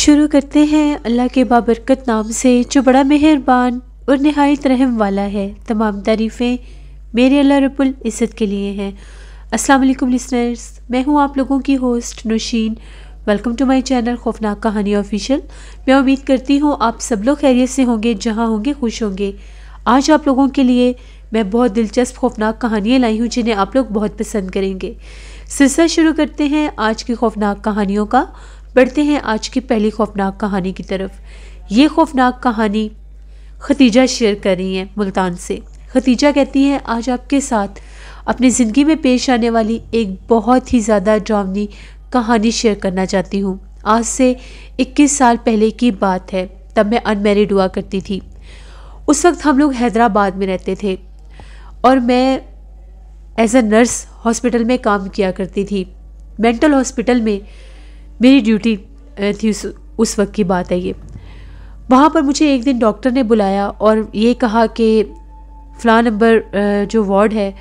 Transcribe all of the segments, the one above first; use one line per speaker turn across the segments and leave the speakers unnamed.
शुरू करते हैं अल्लाह के बाबरकत नाम से जो बड़ा मेहरबान और नहायत रहम वाला है। तमाम तारीफ़ें मेरे अल्लाह रब्बुल इज़्ज़त के लिए हैं। अस्सलाम वालेकुम लिसनर्स, मैं हूँ आप लोगों की host Naushin. Welcome to my channel खौफनाक कहानी ऑफिशियल। मैं उम्मीद करती हूँ आप सब लोग खैरियत से होंगे, जहाँ होंगे खुश होंगे। आज आप लोगों के लिए मैं बहुत दिलचस्प खौफनाक कहानियाँ लाई हूँ जिन्हें आप लोग बहुत पसंद करेंगे। सिलसिला शुरू करते हैं आज की खौफनाक कहानियों का। बढ़ते हैं आज की पहली खौफनाक कहानी की तरफ। ये खौफनाक कहानी खतीजा शेयर कर रही हैं मुल्तान से। खतीजा कहती हैं, आज आपके साथ अपनी ज़िंदगी में पेश आने वाली एक बहुत ही ज़्यादा डरावनी कहानी शेयर करना चाहती हूँ। आज से 21 साल पहले की बात है। तब मैं अनमैरिड हुआ करती थी। उस वक्त हम लोग हैदराबाद में रहते थे और मैं एज अ नर्स हॉस्पिटल में काम किया करती थी। मेंटल हॉस्पिटल में मेरी ड्यूटी थी। उस वक्त की बात है ये। वहाँ पर मुझे एक दिन डॉक्टर ने बुलाया और ये कहा कि फ़लाँ नंबर जो वार्ड है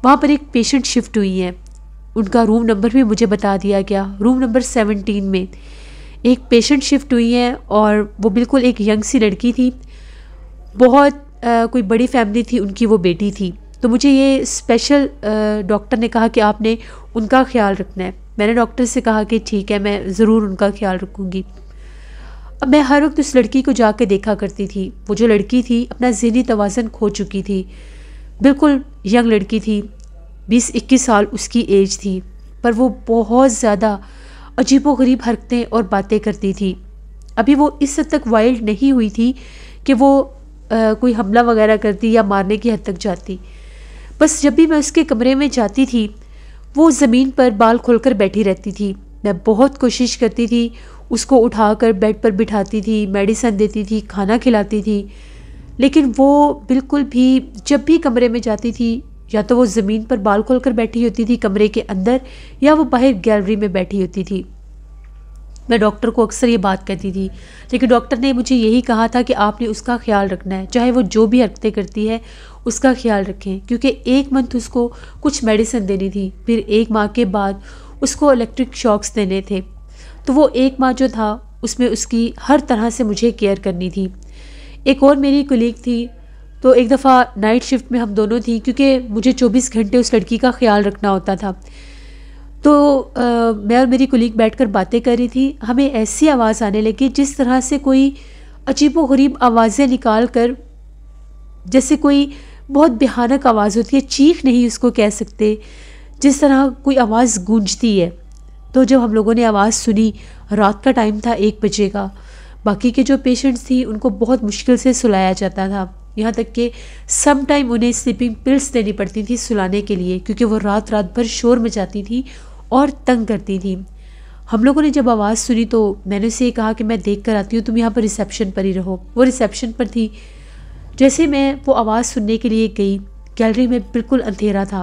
वहाँ पर एक पेशेंट शिफ्ट हुई हैं। उनका रूम नंबर भी मुझे बता दिया गया। रूम नंबर 17 में एक पेशेंट शिफ्ट हुई हैं और वो बिल्कुल एक यंग सी लड़की थी। बहुत कोई बड़ी फैमिली थी, उनकी वो बेटी थी। तो मुझे ये स्पेशल डॉक्टर ने कहा कि आपने उनका ख्याल रखना है। मैंने डॉक्टर से कहा कि ठीक है, मैं ज़रूर उनका ख्याल रखूँगी। अब मैं हर वक्त उस लड़की को जाके देखा करती थी। वो जो लड़की थी अपना ज़हनी तवाज़न खो चुकी थी। बिल्कुल यंग लड़की थी, 20-21 साल उसकी एज थी, पर वो बहुत ज़्यादा अजीबोगरीब हरकतें और बातें करती थी। अभी वो इस हद तक वाइल्ड नहीं हुई थी कि वो कोई हमला वगैरह करती या मारने की हद तक जाती। बस जब भी मैं उसके कमरे में जाती थी वो ज़मीन पर बाल खोलकर बैठी रहती थी। मैं बहुत कोशिश करती थी, उसको उठाकर बेड पर बिठाती थी, मेडिसिन देती थी, खाना खिलाती थी, लेकिन वो बिल्कुल भी जब भी कमरे में जाती थी या तो वो ज़मीन पर बाल खोलकर बैठी होती थी कमरे के अंदर, या वो बाहर गैलरी में बैठी होती थी। मैं डॉक्टर को अक्सर ये बात कहती थी, लेकिन डॉक्टर ने मुझे यही कहा था कि आपने उसका ख्याल रखना है, चाहे वो जो भी हरकतें करती है उसका ख्याल रखें। क्योंकि 1 मंथ उसको कुछ मेडिसिन देनी थी, फिर 1 माह के बाद उसको इलेक्ट्रिक शॉक्स देने थे। तो वो 1 माह जो था उसमें उसकी हर तरह से मुझे केयर करनी थी। एक और मेरी कुलीग थी, तो एक दफ़ा नाइट शिफ्ट में हम दोनों थी, क्योंकि मुझे 24 घंटे उस लड़की का ख्याल रखना होता था। तो मैं और मेरी कुलीग बैठकर बातें कर रही थी। हमें ऐसी आवाज़ आने लगी जिस तरह से कोई अजीबोगरीब आवाज़ें निकाल कर, जैसे कोई बहुत भयानक आवाज़ होती है, चीख नहीं उसको कह सकते, जिस तरह कोई आवाज़ गूंजती है। तो जब हम लोगों ने आवाज़ सुनी, रात का टाइम था 1 बजे का। बाकी के जो पेशेंट्स थी उनको बहुत मुश्किल से सुलाया जाता था, यहाँ तक कि सम टाइम उन्हें स्लीपिंग पिल्स देनी पड़ती थी सुलाने के लिए, क्योंकि वो रात रात भर शोर मचाती थी और तंग करती थी। हम लोगों ने जब आवाज़ सुनी तो मैंने उसे कहा कि मैं देख कर आती हूँ, तुम यहाँ पर रिसेप्शन पर ही रहो। वो रिसेप्शन पर थी। जैसे मैं वो आवाज़ सुनने के लिए गई, गैलरी में बिल्कुल अंधेरा था।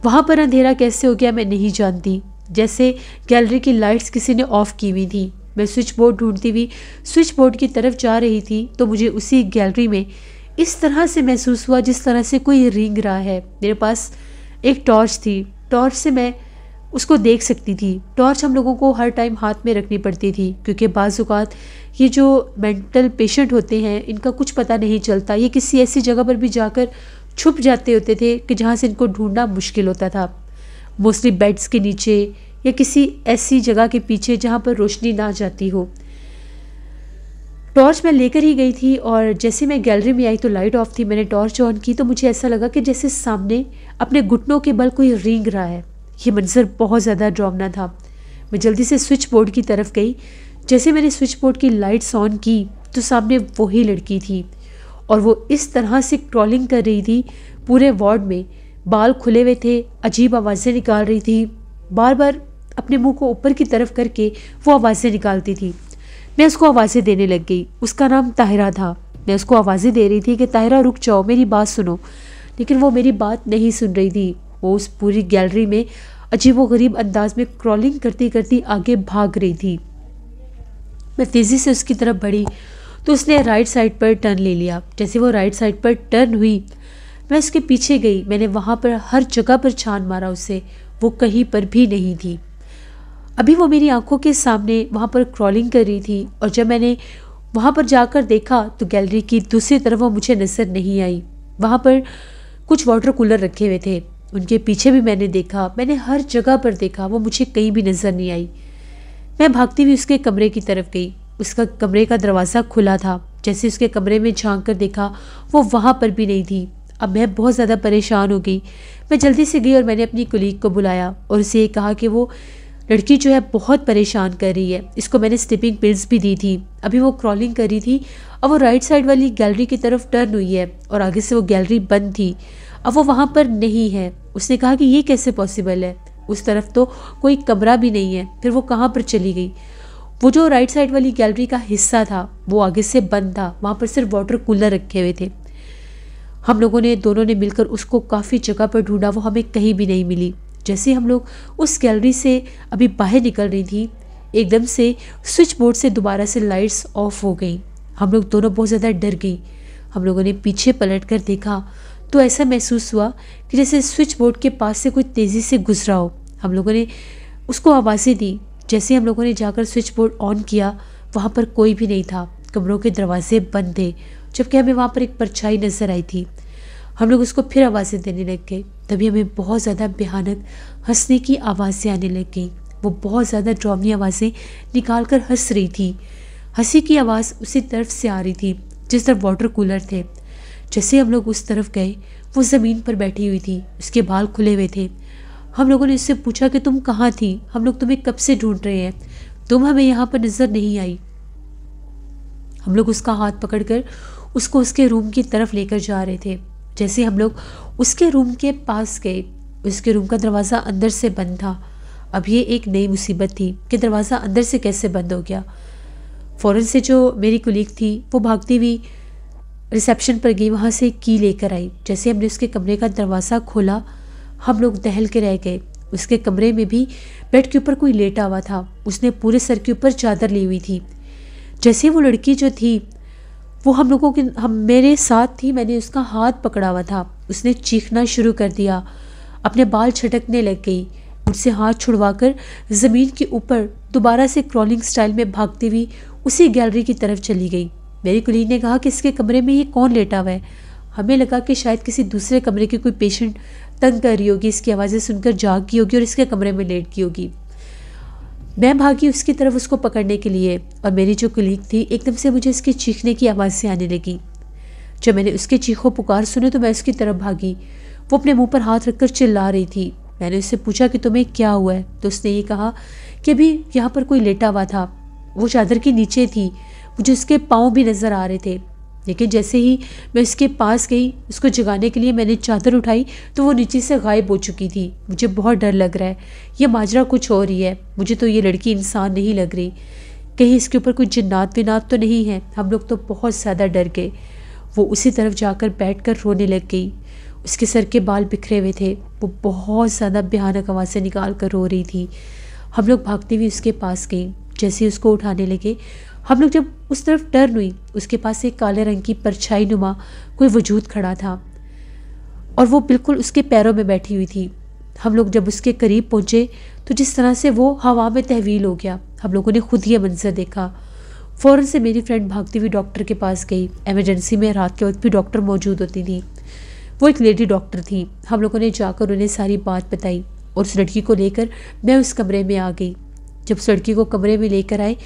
वहाँ पर अंधेरा कैसे हो गया मैं नहीं जानती, जैसे गैलरी की लाइट्स किसी ने ऑफ़ की हुई थी। मैं स्विच बोर्ड ढूंढती हुई स्विच बोर्ड की तरफ जा रही थी, तो मुझे उसी गैलरी में इस तरह से महसूस हुआ जिस तरह से कोई रेंग रहा है। मेरे पास एक टॉर्च थी, टॉर्च से मैं उसको देख सकती थी। टॉर्च हम लोगों को हर टाइम हाथ में रखनी पड़ती थी, क्योंकि बाज़ औक़ात ये जो मेंटल पेशेंट होते हैं इनका कुछ पता नहीं चलता, ये किसी ऐसी जगह पर भी जाकर छुप जाते होते थे कि जहाँ से इनको ढूंढना मुश्किल होता था। मोस्टली बेड्स के नीचे या किसी ऐसी जगह के पीछे जहाँ पर रोशनी ना जाती हो। टॉर्च मैं लेकर ही गई थी और जैसे मैं गैलरी में आई तो लाइट ऑफ थी। मैंने टॉर्च ऑन की तो मुझे ऐसा लगा कि जैसे सामने अपने घुटनों के बल कोई रेंग रहा है। ये मंजर बहुत ज़्यादा डरावना था। मैं जल्दी से स्विच बोर्ड की तरफ गई। जैसे मैंने स्विच बोर्ड की लाइट्स ऑन की तो सामने वही लड़की थी और वो इस तरह से क्रॉलिंग कर रही थी पूरे वार्ड में। बाल खुले हुए थे, अजीब आवाज़ें निकाल रही थी, बार बार अपने मुंह को ऊपर की तरफ करके वो आवाज़ें निकालती थी। मैं उसको आवाज़ें देने लग गई। उसका नाम ताहिरा था। मैं उसको आवाज़ें दे रही थी कि ताहिरा रुक जाओ, मेरी बात सुनो, लेकिन वो मेरी बात नहीं सुन रही थी। वो उस पूरी गैलरी में अजीबोगरीब अंदाज में क्रॉलिंग करती करती आगे भाग रही थी। मैं तेज़ी से उसकी तरफ बढ़ी तो उसने राइट साइड पर टर्न ले लिया। जैसे वो राइट साइड पर टर्न हुई मैं उसके पीछे गई। मैंने वहाँ पर हर जगह पर छान मारा उसे, वो कहीं पर भी नहीं थी। अभी वो मेरी आंखों के सामने वहाँ पर क्रॉलिंग कर रही थी और जब मैंने वहाँ पर जाकर देखा तो गैलरी की दूसरी तरफ वो मुझे नज़र नहीं आई। वहाँ पर कुछ वाटर कूलर रखे हुए थे, उनके पीछे भी मैंने देखा, मैंने हर जगह पर देखा, वो मुझे कहीं भी नज़र नहीं आई। मैं भागती हुई उसके कमरे की तरफ गई। उसका कमरे का दरवाज़ा खुला था। जैसे उसके कमरे में झांक कर देखा, वो वहाँ पर भी नहीं थी। अब मैं बहुत ज़्यादा परेशान हो गई। मैं जल्दी से गई और मैंने अपनी कुलीग को बुलाया और उसे ये कहा कि वो लड़की जो है बहुत परेशान कर रही है। इसको मैंने स्लीपिंग पिल्स भी दी थी। अभी वो क्रॉलिंग कर रही थी। अब वो राइट साइड वाली गैलरी की तरफ टर्न हुई है और आगे से वो गैलरी बंद थी। अब वो वहाँ पर नहीं है। उसने कहा कि ये कैसे पॉसिबल है, उस तरफ तो कोई कमरा भी नहीं है, फिर वो कहाँ पर चली गई। वो जो राइट साइड वाली गैलरी का हिस्सा था वो आगे से बंद था, वहाँ पर सिर्फ वाटर कूलर रखे हुए थे। हम लोगों ने दोनों ने मिलकर उसको काफ़ी जगह पर ढूंढा, वो हमें कहीं भी नहीं मिली। जैसे हम लोग उस गैलरी से अभी बाहर निकल रही थी, एकदम से स्विच बोर्ड से दोबारा से लाइट्स ऑफ हो गई। हम लोग दोनों बहुत ज़्यादा डर गई। हम लोगों ने पीछे पलट कर देखा तो ऐसा महसूस हुआ कि जैसे स्विच बोर्ड के पास से कोई तेज़ी से गुजरा हो। हम लोगों ने उसको आवाज़ें दी। जैसे हम लोगों ने जाकर स्विच बोर्ड ऑन किया, वहाँ पर कोई भी नहीं था, कमरों के दरवाजे बंद थे, जबकि हमें वहाँ पर एक परछाई नज़र आई थी। हम लोग उसको फिर आवाज़ें देने लग गए। तभी हमें बहुत ज़्यादा भयानक हंसने की आवाज़ें आने लग गई। वो बहुत ज़्यादा डरावनी आवाज़ें निकाल कर हंस रही थी। हंसी की आवाज़ उसी तरफ से आ रही थी जिस तरफ वाटर कूलर थे। जैसे हम लोग उस तरफ गए, वो ज़मीन पर बैठी हुई थी, उसके बाल खुले हुए थे। हम लोगों ने उससे पूछा कि तुम कहाँ थी, हम लोग तुम्हें कब से ढूंढ रहे हैं, तुम हमें यहाँ पर नज़र नहीं आई। हम लोग उसका हाथ पकड़कर उसको उसके रूम की तरफ लेकर जा रहे थे। जैसे हम लोग उसके रूम के पास गए, उसके रूम का दरवाज़ा अंदर से बंद था। अब ये एक नई मुसीबत थी कि दरवाज़ा अंदर से कैसे बंद हो गया। फ़ौरन से जो मेरी कुलीग थी वो भागती हुई रिसेप्शन पर गई, वहाँ से की लेकर आई। जैसे हमने उसके कमरे का दरवाज़ा खोला, हम लोग दहल के रह गए। उसके कमरे में भी बेड के ऊपर कोई लेटा हुआ था, उसने पूरे सर के ऊपर चादर ली हुई थी। जैसे वो लड़की जो थी वो हम लोगों के मेरे साथ थी, मैंने उसका हाथ पकड़ा हुआ था। उसने चीखना शुरू कर दिया, अपने बाल छटकने लग गई। मुझसे हाथ छुड़वाकर ज़मीन के ऊपर दोबारा से क्रॉलिंग स्टाइल में भागती हुई उसी गैलरी की तरफ चली गई। मेरी कुलीग ने कहा कि इसके कमरे में ये कौन लेटा हुआ है। हमें लगा कि शायद किसी दूसरे कमरे की कोई पेशेंट तंग कर रही होगी, इसकी आवाज़ें सुनकर जाग गई होगी और इसके कमरे में लेट गई होगी। मैं भागी उसकी तरफ उसको पकड़ने के लिए और मेरी जो कुलीग थी, एकदम से मुझे इसके चीखने की आवाज़ आने लगी। जब मैंने उसके चीखों पुकार सुने तो मैं उसकी तरफ भागी। वो अपने मुंह पर हाथ रखकर चिल्ला रही थी। मैंने उससे पूछा कि तुम्हें क्या हुआ है, तो उसने ये कहा कि अभी यहाँ पर कोई लेटा हुआ था, वो चादर के नीचे थी, मुझे उसके पाँव भी नज़र आ रहे थे। लेकिन जैसे ही मैं उसके पास गई उसको जगाने के लिए, मैंने चादर उठाई तो वो नीचे से गायब हो चुकी थी। मुझे बहुत डर लग रहा है, ये माजरा कुछ और ही है। मुझे तो ये लड़की इंसान नहीं लग रही, कहीं इसके ऊपर कोई जिन्नात विन्नात तो नहीं है। हम लोग तो बहुत ज़्यादा डर गए। वो उसी तरफ जाकर बैठकर रोने लग गई। उसके सर के बाल बिखरे हुए थे, वो बहुत ज़्यादा भयानक आवाज़ें निकाल कर रो रही थी। हम लोग भागती हुई उसके पास गई। जैसे ही उसको उठाने लगे, हम लोग जब उस तरफ टर्न हुई, उसके पास एक काले रंग की परछाई नुमा कोई वजूद खड़ा था और वो बिल्कुल उसके पैरों में बैठी हुई थी। हम लोग जब उसके करीब पहुँचे तो जिस तरह से वो हवा में तहवील हो गया, हम लोगों ने खुद ये मंजर देखा। फ़ौरन से मेरी फ्रेंड भागती हुई डॉक्टर के पास गई। एमरजेंसी में रात के वक्त भी डॉक्टर मौजूद होती थी। वो एक लेडी डॉक्टर थी। हम लोगों ने जाकर उन्हें सारी बात बताई और उस लड़की को लेकर मैं उस कमरे में आ गई। जब उस लड़की को कमरे में लेकर आए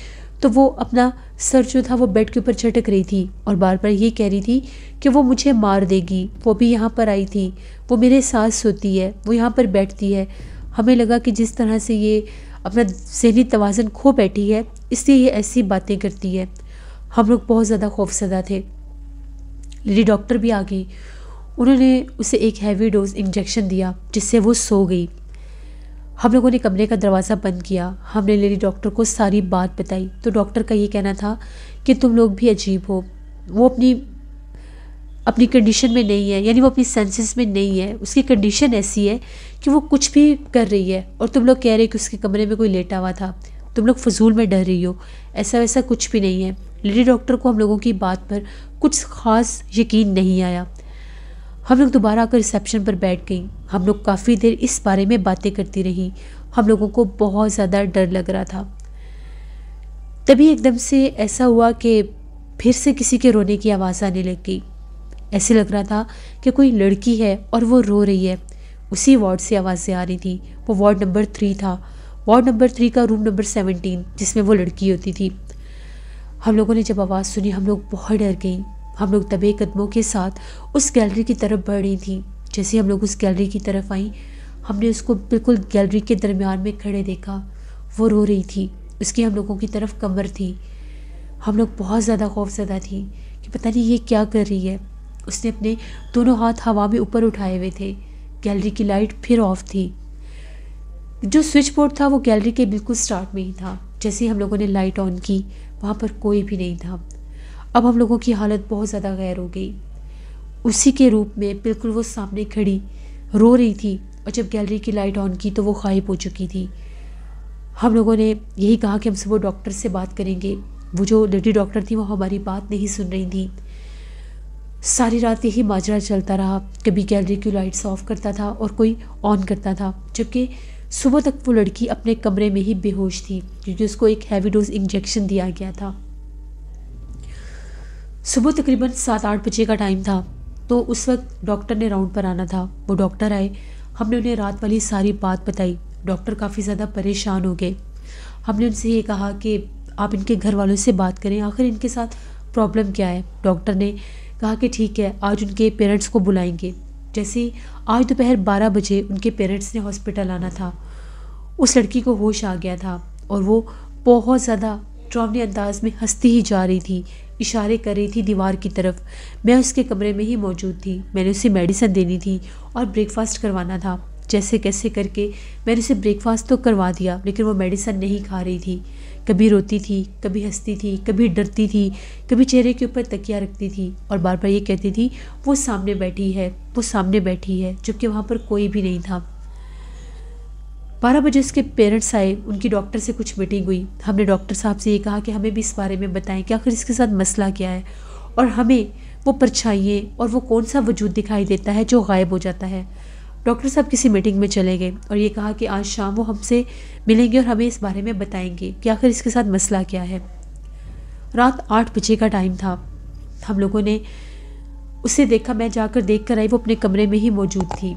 तो वो अपना सर जो था वो बेड के ऊपर झटक रही थी और बार बार ये कह रही थी कि वो मुझे मार देगी। वो भी यहाँ पर आई थी, वो मेरे साथ सोती है, वो यहाँ पर बैठती है। हमें लगा कि जिस तरह से ये अपना ज़हनी तवाज़ुन खो बैठी है, इसलिए ये ऐसी बातें करती है। हम लोग बहुत ज़्यादा खौफज़दा थे। लेडी डॉक्टर भी आ गई। उन्होंने उसे एक हैवी डोज इंजेक्शन दिया जिससे वो सो गई। हम लोगों ने कमरे का दरवाज़ा बंद किया। हमने लेडी डॉक्टर को सारी बात बताई तो डॉक्टर का ये कहना था कि तुम लोग भी अजीब हो, वो अपनी कंडीशन में नहीं है, यानी वो अपनी सेंसेस में नहीं है। उसकी कंडीशन ऐसी है कि वो कुछ भी कर रही है और तुम लोग कह रहे हो कि उसके कमरे में कोई लेटा हुआ था। तुम लोग फजूल में डर रही हो, ऐसा वैसा कुछ भी नहीं है। लेडी डॉक्टर को हम लोगों की बात पर कुछ ख़ास यकीन नहीं आया। हम लोग दोबारा आकर रिसेप्शन पर बैठ गई। हम लोग काफ़ी देर इस बारे में बातें करती रही। हम लोगों को बहुत ज़्यादा डर लग रहा था। तभी एकदम से ऐसा हुआ कि फिर से किसी के रोने की आवाज़ आने लग गई। ऐसे लग रहा था कि कोई लड़की है और वो रो रही है। उसी वार्ड से आवाज़ें आ रही थी। वो वार्ड नंबर 3 था। वार्ड नंबर 3 का रूम नंबर 17 जिसमें वो लड़की होती थी। हम लोगों ने जब आवाज़ सुनी हम लोग बहुत डर गई। हम लोग दबे कदमों के साथ उस गैलरी की तरफ बढ़ रही थी। जैसे हम लोग उस गैलरी की तरफ आई, हमने उसको बिल्कुल गैलरी के दरमियान में खड़े देखा। वो रो रही थी, उसकी हम लोगों की तरफ कमर थी। हम लोग बहुत ज़्यादा खौफज़दा थी कि पता नहीं ये क्या कर रही है। उसने अपने दोनों हाथ हवा में ऊपर उठाए हुए थे। गैलरी की लाइट फिर ऑफ थी। जो स्विच बोर्ड था वो गैलरी के बिल्कुल स्टार्ट में ही था। जैसे ही हम लोगों ने लाइट ऑन की, वहाँ पर कोई भी नहीं था। अब हम लोगों की हालत बहुत ज़्यादा गैर हो गई। उसी के रूप में बिल्कुल वो सामने खड़ी रो रही थी, और जब गैलरी की लाइट ऑन की तो वो गायब हो चुकी थी। हम लोगों ने यही कहा कि हम सब वो डॉक्टर से बात करेंगे। वो जो लेडी डॉक्टर थी वो हमारी बात नहीं सुन रही थी। सारी रात यही माजरा चलता रहा। कभी गैलरी की लाइट्स ऑफ करता था और कोई ऑन करता था, जबकि सुबह तक वो लड़की अपने कमरे में ही बेहोश थी, क्योंकि उसको एक हैवी डोज इंजेक्शन दिया गया था। सुबह तकरीबन 7-8 बजे का टाइम था, तो उस वक्त डॉक्टर ने राउंड पर आना था। वो डॉक्टर आए, हमने उन्हें रात वाली सारी बात बताई। डॉक्टर काफ़ी ज़्यादा परेशान हो गए। हमने उनसे ये कहा कि आप इनके घर वालों से बात करें, आखिर इनके साथ प्रॉब्लम क्या है। डॉक्टर ने कहा कि ठीक है, आज उनके पेरेंट्स को बुलाएंगे। जैसे ही आज दोपहर 12 बजे उनके पेरेंट्स ने हॉस्पिटल आना था, उस लड़की को होश आ गया था और वो बहुत ज़्यादा डरावने अंदाज में हंसती ही जा रही थी, इशारे कर रही थी दीवार की तरफ। मैं उसके कमरे में ही मौजूद थी। मैंने उसे मेडिसिन देनी थी और ब्रेकफास्ट करवाना था। जैसे कैसे करके मैंने उसे ब्रेकफास्ट तो करवा दिया, लेकिन वो मेडिसिन नहीं खा रही थी। कभी रोती थी, कभी हंसती थी, कभी डरती थी, कभी चेहरे के ऊपर तकिया रखती थी और बार बार ये कहती थी वो सामने बैठी है, वो सामने बैठी है, जबकि वहाँ पर कोई भी नहीं था। 12 बजे उसके पेरेंट्स आए, उनकी डॉक्टर से कुछ मीटिंग हुई। हमने डॉक्टर साहब से ये कहा कि हमें भी इस बारे में बताएं कि आखिर इसके साथ मसला क्या है, और हमें वो परछाइयाँ और वो कौन सा वजूद दिखाई देता है जो गायब हो जाता है। डॉक्टर साहब किसी मीटिंग में चले गए और ये कहा कि आज शाम वो हमसे मिलेंगे और हमें इस बारे में बताएंगे कि आखिर इसके साथ मसला क्या है। रात 8 बजे का टाइम था। हम लोगों ने उसे देखा, मैं जाकर देख कर आई, वो अपने कमरे में ही मौजूद थी।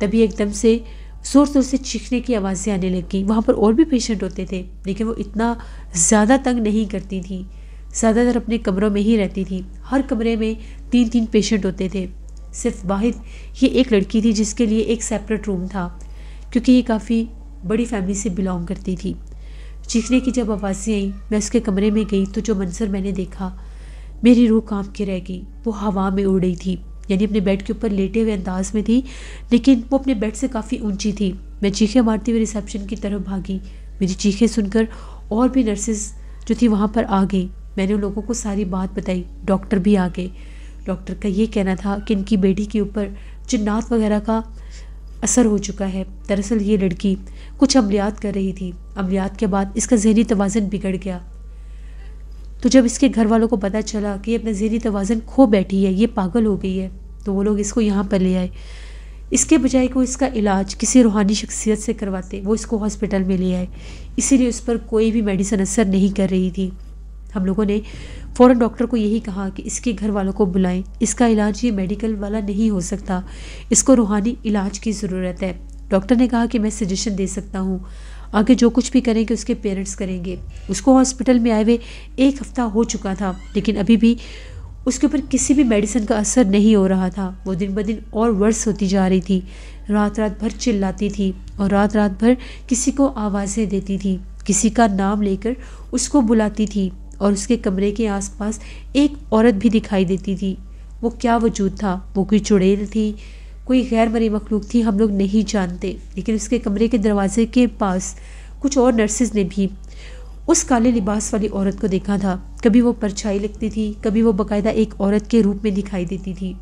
तभी एकदम से ज़ोर ज़ोर से चीखने की आवाज़ें आने लगी। वहाँ पर और भी पेशेंट होते थे, लेकिन वो इतना ज़्यादा तंग नहीं करती थी। ज़्यादातर अपने कमरों में ही रहती थी। हर कमरे में 3-3 पेशेंट होते थे। सिर्फ वाहिद ये एक लड़की थी जिसके लिए एक सेपरेट रूम था, क्योंकि ये काफ़ी बड़ी फैमिली से बिलोंग करती थी। चीखने की जब आवाज़ें आई, मैं उसके कमरे में गई तो जो मंजर मैंने देखा, मेरी रूह कांप के रह गई। वो हवा में उड़ रही थी, यानी अपने बेड के ऊपर लेटे हुए अंदाज में थी, लेकिन वो अपने बेड से काफ़ी ऊंची थी। मैं चीखें मारती हुई रिसेप्शन की तरफ भागी। मेरी चीखें सुनकर और भी नर्सेज जो थी वहाँ पर आ गई। मैंने उन लोगों को सारी बात बताई। डॉक्टर भी आ गए। डॉक्टर का ये कहना था कि इनकी बेटी के ऊपर जिन्नात वगैरह का असर हो चुका है। दरअसल ये लड़की कुछ अमलियात कर रही थी। अमलियात के बाद इसका ज़हनी तवाज़न बिगड़ गया। तो जब इसके घर वालों को पता चला कि ये अपना ज़हनी तवाज़न खो बैठी है, ये पागल हो गई है, तो वो लोग इसको यहाँ पर ले आए। इसके बजाय को इसका इलाज किसी रूहानी शख्सियत से करवाते, वो इसको हॉस्पिटल में ले आए। इसीलिए उस पर कोई भी मेडिसिन असर नहीं कर रही थी। हम लोगों ने फ़ौरन डॉक्टर को यही कहा कि इसके घर वालों को बुलाएं, इसका इलाज ये मेडिकल वाला नहीं हो सकता, इसको रूहानी इलाज की ज़रूरत है। डॉक्टर ने कहा कि मैं सजेशन दे सकता हूँ, आगे जो कुछ भी करेंगे उसके पेरेंट्स करेंगे। उसको हॉस्पिटल में आए हुए 1 हफ़्ता हो चुका था, लेकिन अभी भी उसके ऊपर किसी भी मेडिसिन का असर नहीं हो रहा था। वो दिन ब दिन और वर्स होती जा रही थी। रात रात भर चिल्लाती थी और रात रात भर किसी को आवाज़ें देती थी, किसी का नाम लेकर उसको बुलाती थी, और उसके कमरे के आसपास एक औरत भी दिखाई देती थी। वो क्या वजूद था, वो कोई चुड़ैल थी, कोई गैर मरी मखलूक थी, हम लोग नहीं जानते। लेकिन उसके कमरे के दरवाजे के पास कुछ और नर्सेज ने भी उस काले लिबास वाली औरत को देखा था। कभी वो परछाई लगती थी, कभी वो बाकायदा एक औरत के रूप में दिखाई देती थी।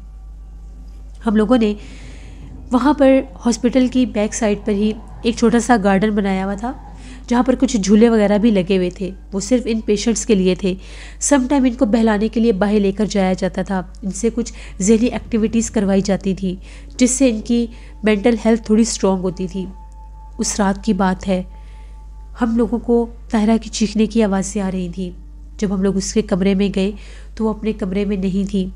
हम लोगों ने वहाँ पर हॉस्पिटल की बैक साइड पर ही एक छोटा सा गार्डन बनाया हुआ था, जहाँ पर कुछ झूले वगैरह भी लगे हुए थे। वो सिर्फ इन पेशेंट्स के लिए थे। सम टाइम इनको बहलाने के लिए बाहर लेकर जाया जाता था। इनसे कुछ ज़हनी एक्टिविटीज़ करवाई जाती थी, जिससे इनकी मेंटल हेल्थ थोड़ी स्ट्रॉन्ग होती थी। उस रात की बात है, हम लोगों को ताहिरा की चीखने की आवाज़ें आ रही थी। जब हम लोग उसके कमरे में गए तो वो अपने कमरे में नहीं थी।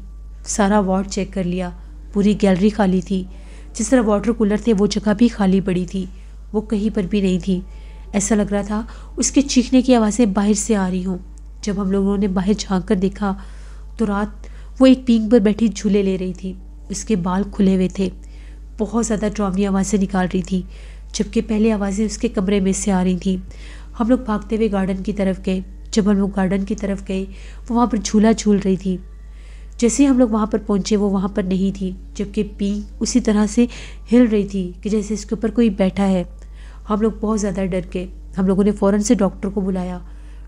सारा वार्ड चेक कर लिया, पूरी गैलरी खाली थी। जिस तरह वाटर कूलर थे वो जगह भी खाली पड़ी थी, वो कहीं पर भी नहीं थी। ऐसा लग रहा था उसके चीखने की आवाज़ें बाहर से आ रही हों। जब हम लोगों ने बाहर झांक कर देखा तो रात वो एक पींग पर बैठी झूले ले रही थी। उसके बाल खुले हुए थे, बहुत ज़्यादा डरावनी आवाज़ें निकाल रही थी, जबकि पहले आवाज़ें उसके कमरे में से आ रही थी। हम लोग भागते हुए गार्डन की तरफ गए। जब हम लोग गार्डन की तरफ गए वो वहाँ पर झूला झूल रही थी। जैसे ही हम लोग वहाँ पर पहुँचे वो वहाँ पर नहीं थी, जबकि पींग उसी तरह से हिल रही थी कि जैसे इसके ऊपर कोई बैठा है। हम लोग बहुत ज़्यादा डर गए। हम लोगों ने फ़ौरन से डॉक्टर को बुलाया।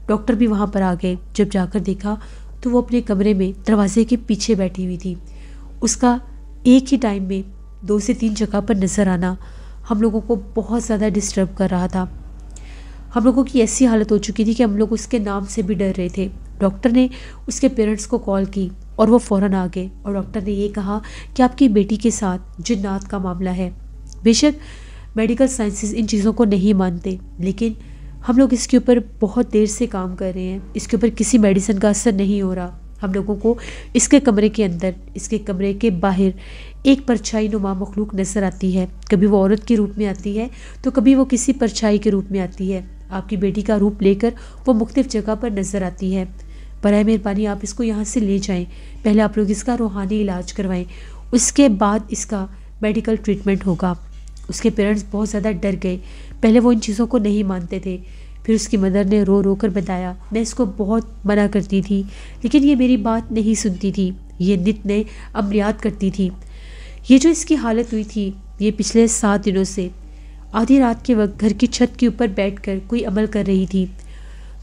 डॉक्टर भी वहाँ पर आ गए। जब जाकर देखा तो वो अपने कमरे में दरवाजे के पीछे बैठी हुई थी। उसका एक ही टाइम में 2 से 3 जगह पर नज़र आना हम लोगों को बहुत ज़्यादा डिस्टर्ब कर रहा था। हम लोगों की ऐसी हालत हो चुकी थी कि हम लोग उसके नाम से भी डर रहे थे। डॉक्टर ने उसके पेरेंट्स को कॉल की और वो फ़ौरन आ गए और डॉक्टर ने ये कहा कि आपकी बेटी के साथ जिन्नात का मामला है। बेशक मेडिकल साइंसेस इन चीज़ों को नहीं मानते, लेकिन हम लोग इसके ऊपर बहुत देर से काम कर रहे हैं। इसके ऊपर किसी मेडिसिन का असर नहीं हो रहा। हम लोगों को इसके कमरे के अंदर, इसके कमरे के बाहर एक परछाई नुमा मखलूक नज़र आती है। कभी वो औरत के रूप में आती है तो कभी वो किसी परछाई के रूप में आती है। आपकी बेटी का रूप लेकर वो मुख्तलिफ जगह पर नज़र आती है। बराए मेहरबानी आप इसको यहाँ से ले जाएं। पहले आप लोग इसका रूहानी इलाज करवाएं, उसके बाद इसका मेडिकल ट्रीटमेंट होगा। उसके पेरेंट्स बहुत ज़्यादा डर गए। पहले वो इन चीज़ों को नहीं मानते थे। फिर उसकी मदर ने रो रो कर बताया, मैं इसको बहुत मना करती थी लेकिन ये मेरी बात नहीं सुनती थी। ये नित नए अमलियात करती थी। ये जो इसकी हालत हुई थी ये पिछले 7 दिनों से आधी रात के वक्त घर की छत के ऊपर बैठकर कोई अमल कर रही थी।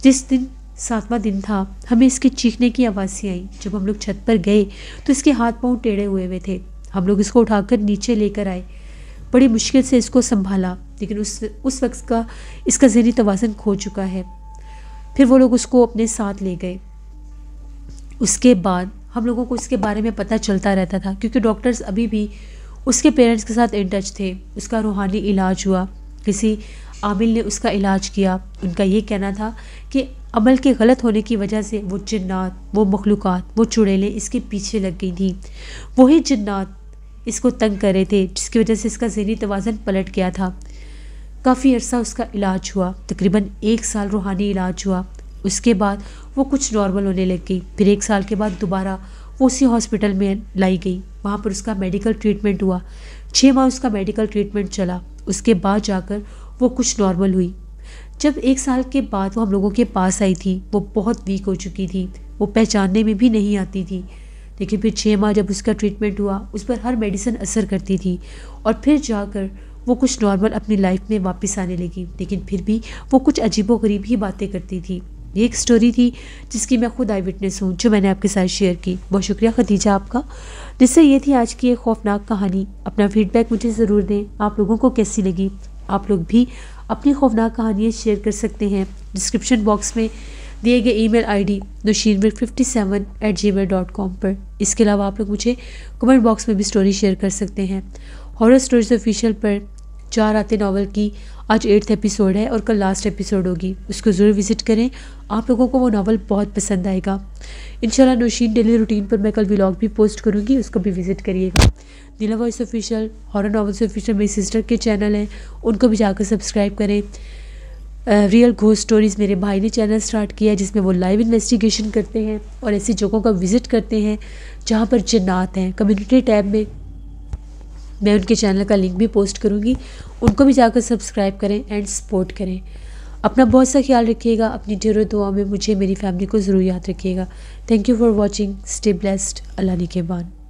जिस दिन 7वां दिन था हमें इसके चीखने की आवाज़ें आई। जब हम लोग छत पर गए तो इसके हाथ पांव टेढ़े हुए थे। हम लोग इसको उठाकर नीचे लेकर आए। बड़ी मुश्किल से इसको संभाला, लेकिन उस वक्त का इसका ज़हनी तवाज़ुन खो चुका है। फिर वो लोग उसको अपने साथ ले गए। उसके बाद हम लोगों को इसके बारे में पता चलता रहता था, क्योंकि डॉक्टर्स अभी भी उसके पेरेंट्स के साथ इन टच थे। उसका रूहानी इलाज हुआ, किसी आमिल ने उसका इलाज किया। उनका ये कहना था कि अमल के गलत होने की वजह से वो जिन्नात, वो मखलूक़ात, वो चुड़ैलें इसके पीछे लग गई थी। वही जिन्नात इसको तंग कर रहे थे, जिसकी वजह से इसका ज़हनी तवाज़ुन पलट गया था। काफ़ी अरसा उसका इलाज हुआ, तकरीबन 1 साल रूहानी इलाज हुआ। उसके बाद वो कुछ नॉर्मल होने लग गई। फिर 1 साल के बाद दोबारा वो उसी हॉस्पिटल में लाई गई। वहाँ पर उसका मेडिकल ट्रीटमेंट हुआ। 6 माह उसका मेडिकल ट्रीटमेंट चला। उसके बाद जाकर वो कुछ नॉर्मल हुई। जब 1 साल के बाद वो हम लोगों के पास आई थी वो बहुत वीक हो चुकी थी। वो पहचानने में भी नहीं आती थी। लेकिन फिर 6 माह जब उसका ट्रीटमेंट हुआ उस पर हर मेडिसिन असर करती थी और फिर जाकर वो कुछ नॉर्मल अपनी लाइफ में वापस आने लगी। लेकिन फिर भी वो कुछ अजीबोगरीब ही बातें करती थी। ये एक स्टोरी थी जिसकी मैं खुद आई विटनेस हूँ, जो मैंने आपके साथ शेयर की। बहुत शुक्रिया खदीजा आपका। जिससे ये थी आज की एक खौफनाक कहानी। अपना फीडबैक मुझे ज़रूर दें, आप लोगों को कैसी लगी। आप लोग भी अपनी खौफनाक कहानियाँ शेयर कर सकते हैं डिस्क्रिप्शन बॉक्स में दिए गए ईमेल आईडी noshinmir57@gmail.com पर। इसके अलावा आप लोग मुझे कमेंट बॉक्स में भी स्टोरी शेयर कर सकते हैं। हॉरर स्टोरीज ऑफिशियल पर 4 रातें नावल की आज 8th एपिसोड है और कल लास्ट एपिसोड होगी, उसको ज़रूर विज़िट करें। आप लोगों को वो नावल बहुत पसंद आएगा। इंशाल्लाह नौशीन डेली रूटीन पर मैं कल व्लॉग भी पोस्ट करूँगी, उसको भी विज़िट करिएगा। Neela voice official, horror novels official मेरी सिस्टर के चैनल हैं, उनको भी जाकर सब्सक्राइब करें। रियल घोस्ट स्टोरीज़ मेरे भाई ने चैनल स्टार्ट किया है, जिसमें वो लाइव इन्वेस्टिगेशन करते हैं और ऐसी जगहों का विज़िट करते हैं जहाँ पर जिन्नात हैं। कम्युनिटी टैब में मैं उनके चैनल का लिंक भी पोस्ट करूँगी, उनको भी जाकर सब्सक्राइब करें एंड सपोर्ट करें। अपना बहुत सा ख्याल रखिएगा। अपनी ढेरों दुआ में मुझे, मेरी फैमिली को ज़रूर याद रखिएगा। Thank you for watching. Stay blessed. Allah निगहबान।